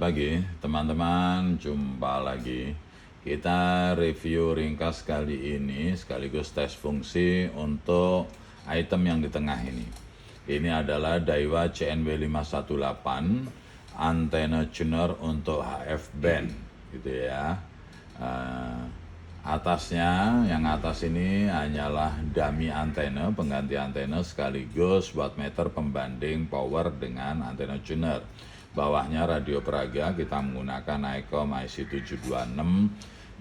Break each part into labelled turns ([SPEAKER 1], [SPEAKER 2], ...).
[SPEAKER 1] pagi teman-teman, jumpa lagi. Kita review ringkas kali ini sekaligus tes fungsi untuk item yang di tengah ini. Ini adalah Daiwa CNW518 antena tuner untuk HF band gitu ya. Atasnya, yang atas ini hanyalah dummy antena, pengganti antena sekaligus wattmeter pembanding power dengan antena tuner. Bawahnya radio peraga, kita menggunakan ICOM IC726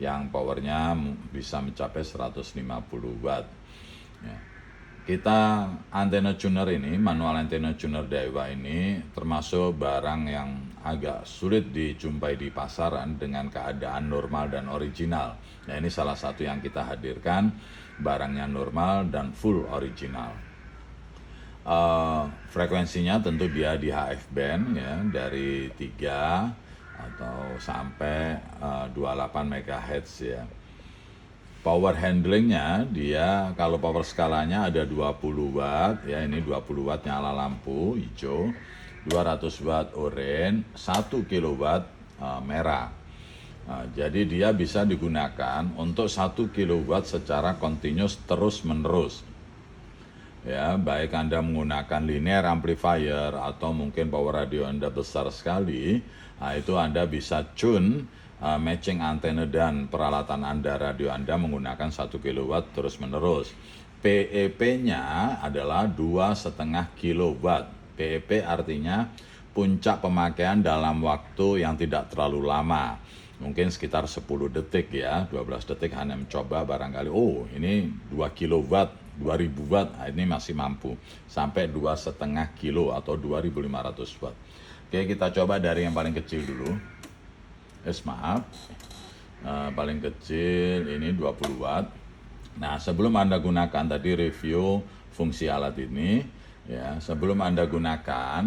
[SPEAKER 1] yang powernya bisa mencapai 150 watt. Ya. Kita antena tuner ini, manual antena tuner Daiwa ini termasuk barang yang agak sulit dijumpai di pasaran dengan keadaan normal dan original. Nah, ini salah satu yang kita hadirkan, barangnya normal dan full original. Frekuensinya tentu dia di HF band ya, dari 3 atau sampai 28 MHz ya. Power handlingnya dia, kalau power skalanya ada 20 watt ya, ini 20 watt nyala lampu hijau, 200 watt oranye, 1 kilowatt merah. Jadi dia bisa digunakan untuk 1 kilowatt secara continuous terus menerus. Ya, baik Anda menggunakan linear amplifier atau mungkin power radio Anda besar sekali, nah itu Anda bisa tune matching antena dan peralatan Anda, radio Anda menggunakan 1 kW terus menerus. PEP-nya adalah 2,5 kW. PEP artinya puncak pemakaian dalam waktu yang tidak terlalu lama. Mungkin sekitar 10 detik ya, 12 detik hanya mencoba barangkali, oh ini 2 kW, 2000 watt, nah ini masih mampu. Sampai 2,5 kilo atau 2500 watt. Oke, kita coba dari yang paling kecil dulu. Maaf, paling kecil ini 20 watt. Nah, sebelum Anda gunakan, tadi review fungsi alat ini ya, sebelum Anda gunakan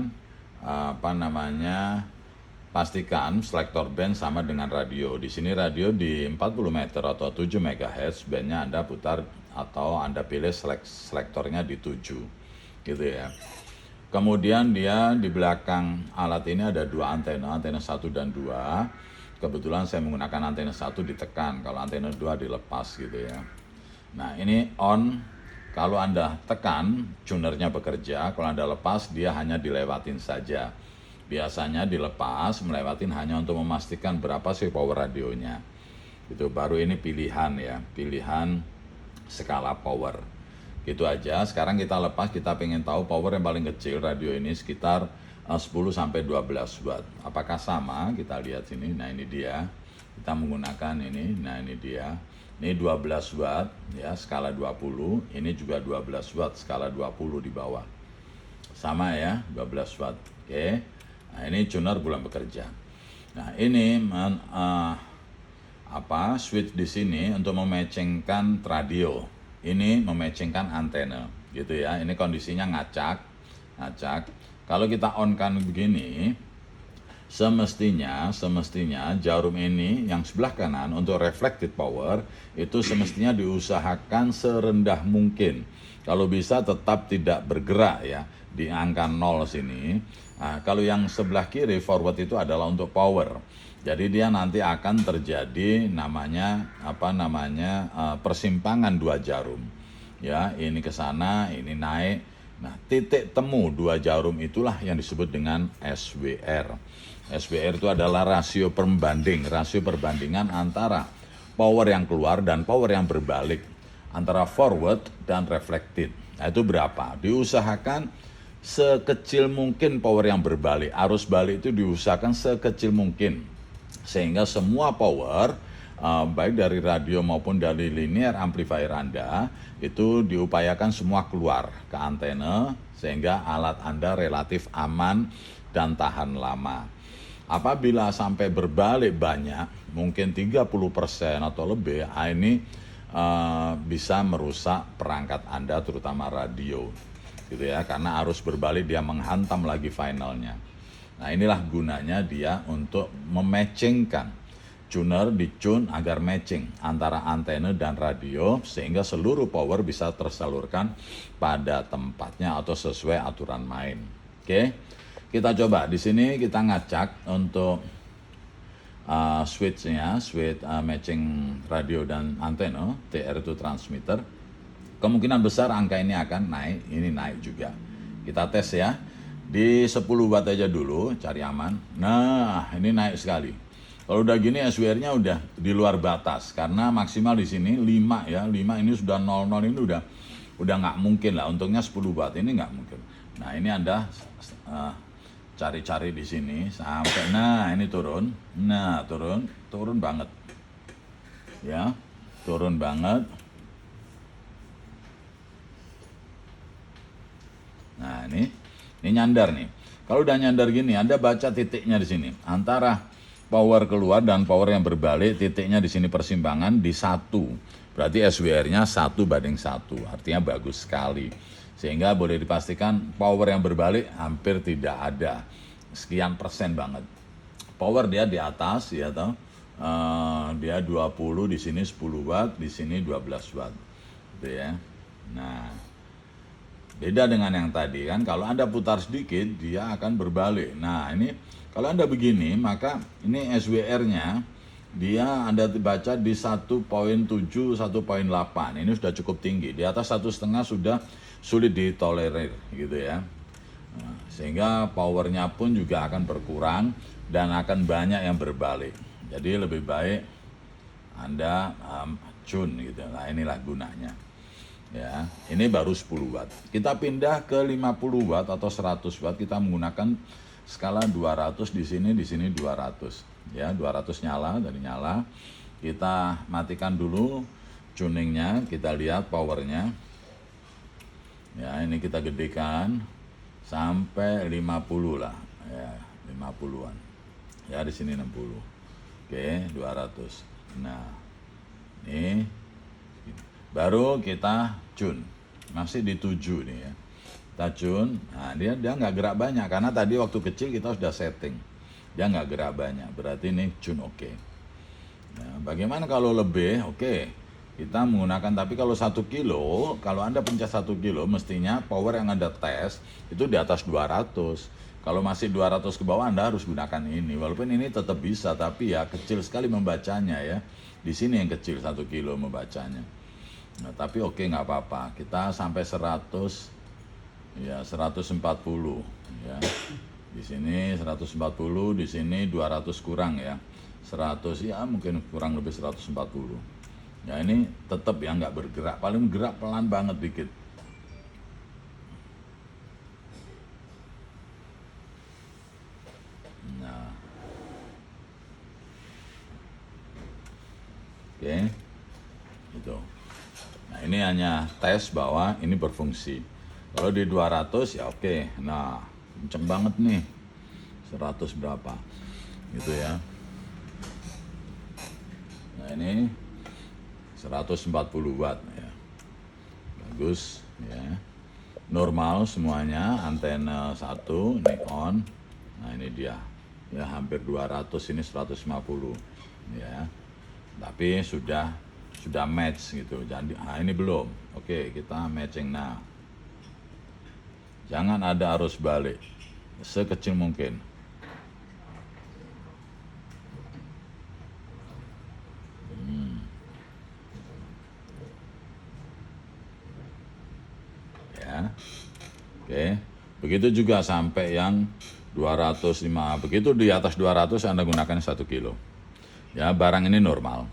[SPEAKER 1] pastikan selektor band sama dengan radio. Di sini radio di 40 meter atau 7 MHz, bandnya Anda putar atau Anda pilih selektornya di 7 gitu ya. Kemudian dia di belakang alat ini ada dua antena 1 dan 2. Kebetulan saya menggunakan antena 1 ditekan, kalau antena 2 dilepas gitu ya. Nah, ini on, kalau Anda tekan tunernya bekerja, kalau Anda lepas dia hanya dilewatin saja. Biasanya dilepas, melewatin hanya untuk memastikan berapa sih power radionya. Itu baru ini pilihan ya, pilihan skala power. Gitu aja. Sekarang kita lepas, kita pengen tahu power yang paling kecil radio ini sekitar 10 sampai 12 watt. Apakah sama? Kita lihat sini. Nah, ini dia. Kita menggunakan ini. Nah, ini dia. Ini 12 watt ya, skala 20. Ini juga 12 watt, skala 20 di bawah. Sama ya, 12 watt. Oke. Nah, ini tuner belum bekerja. Nah, ini switch di sini untuk mematchingkan radio. Ini mematchingkan antena, gitu ya. Ini kondisinya ngacak. Kalau kita on kan begini, semestinya jarum ini yang sebelah kanan untuk reflected power itu semestinya diusahakan serendah mungkin. Kalau bisa tetap tidak bergerak ya di angka 0 sini. Nah, kalau yang sebelah kiri forward itu adalah untuk power. Jadi dia nanti akan terjadi persimpangan dua jarum. Ya, ini ke sana, ini naik. Nah, titik temu dua jarum itulah yang disebut dengan SWR. SWR itu adalah rasio perbandingan antara power yang keluar dan power yang berbalik, antara forward dan reflected. Nah, itu berapa? Diusahakan sekecil mungkin power yang berbalik. Arus balik itu diusahakan sekecil mungkin. Sehingga semua power, baik dari radio maupun dari linear amplifier Anda, itu diupayakan semua keluar ke antena, sehingga alat Anda relatif aman dan tahan lama. Apabila sampai berbalik banyak, mungkin 30% atau lebih, ini bisa merusak perangkat Anda, terutama radio. Gitu ya, karena arus berbalik dia menghantam lagi finalnya. Nah, inilah gunanya dia untuk mematchingkan. Tuner ditune agar matching antara antena dan radio sehingga seluruh power bisa tersalurkan pada tempatnya atau sesuai aturan main. Oke. Kita coba di sini, kita ngacak untuk switch-nya, matching radio dan antena, TR itu transmitter, kemungkinan besar angka ini akan naik, ini naik juga. Kita tes ya, di 10 watt aja dulu, cari aman. Nah, ini naik sekali. Kalau udah gini SWR-nya udah di luar batas, karena maksimal di sini 5 ya, 5 ini sudah 00 ini udah nggak mungkin lah, untungnya 10 watt, ini nggak mungkin. Nah ini Anda cari-cari di sini sampai, nah ini turun, nah turun banget, ya, turun banget. Nah ini nyandar nih. Kalau udah nyandar gini, Anda baca titiknya di sini antara power keluar dan power yang berbalik, titiknya di sini persimpangan di 1. Berarti SWR-nya 1:1, artinya bagus sekali. Sehingga boleh dipastikan power yang berbalik hampir tidak ada. Sekian persen banget. Power dia di atas ya toh. Dia 20, di sini 10 watt, di sini 12 watt. Gitu ya. Nah, beda dengan yang tadi kan, kalau Anda putar sedikit dia akan berbalik. Nah ini kalau Anda begini, maka ini SWR-nya dia Anda baca di 1.7, 1.8. Ini sudah cukup tinggi. Di atas 1,5 sudah sulit ditolerir gitu ya. Nah, sehingga powernya pun juga akan berkurang dan akan banyak yang berbalik. Jadi lebih baik Anda tune gitu. Nah inilah gunanya. Ya, ini baru 10 watt. Kita pindah ke 50 watt atau 100 watt, kita menggunakan skala 200 di sini 200. Ya, 200 nyala, dari nyala. Kita matikan dulu tuningnya, kita lihat powernya. Ya, ini kita gedekan sampai 50 lah. Ya, 50-an. Ya, di sini 60. Oke, 200. Nah, ini baru kita tune, masih di 7 nih ya, kita tune. Nah dia nggak gerak banyak, karena tadi waktu kecil kita sudah setting, dia nggak gerak banyak, berarti ini tune oke. Nah, bagaimana kalau lebih? Oke, kita menggunakan, tapi kalau 1 kilo, kalau Anda pencet 1 kilo, mestinya power yang Anda tes itu di atas 200. Kalau masih 200 ke bawah, Anda harus gunakan ini. Walaupun ini tetap bisa, tapi ya kecil sekali membacanya ya. Di sini yang kecil 1 kilo membacanya. Nah, tapi oke, nggak apa-apa. Kita sampai 100, ya 140 ya. Di sini 140, di sini 200 kurang ya. 100 ya mungkin kurang lebih 140. Ya ini tetap ya nggak bergerak, paling gerak pelan banget dikit. Nah, oke, gitu. Nah ini hanya tes bahwa ini berfungsi. Kalau di 200 ya oke. Nah kenceng banget nih, 100 berapa gitu ya. Nah ini 140 watt ya, bagus ya, normal semuanya. Antena 1 ini on. Nah ini dia ya, hampir 200, ini 150 ya, tapi sudah match gitu. Jadi ini belum. Oke, kita matching. Nah jangan ada arus balik sekecil mungkin. Ya, oke, begitu juga sampai yang 205. Begitu di atas 200 Anda gunakan 1 kilo ya. Barang ini normal,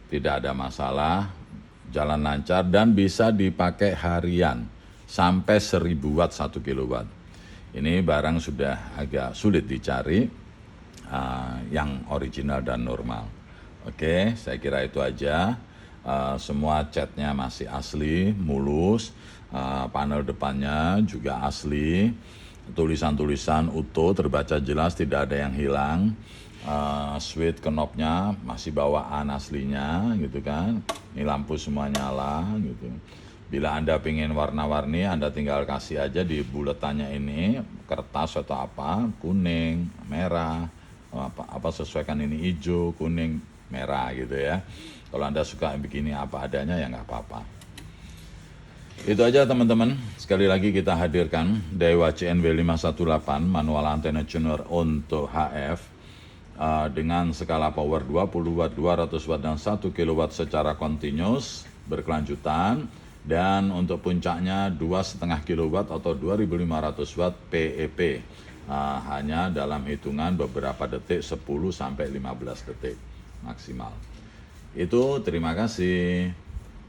[SPEAKER 1] tidak ada masalah, jalan lancar dan bisa dipakai harian sampai 1000 watt 1 kilowatt. Ini barang sudah agak sulit dicari yang original dan normal. Oke, saya kira itu aja. Semua catnya masih asli, mulus. Panel depannya juga asli. Tulisan-tulisan utuh, terbaca jelas, tidak ada yang hilang. Switch knobnya masih bawaan aslinya gitu kan. Ini lampu semua nyala gitu. Bila Anda ingin warna-warni, Anda tinggal kasih aja di buletannya ini kertas atau apa, kuning, merah, apa sesuaikan ini, hijau, kuning, merah gitu ya. Kalau Anda suka begini apa adanya ya nggak apa-apa. Itu aja teman-teman. Sekali lagi kita hadirkan Daiwa CNW 518 manual antena tuner untuk HF. dengan skala power 20 watt, 200 watt, dan 1 kilowatt secara continuous berkelanjutan. Dan untuk puncaknya 2,5 kilowatt atau 2500 watt PEP, hanya dalam hitungan beberapa detik, 10 sampai 15 detik maksimal. Itu, terima kasih.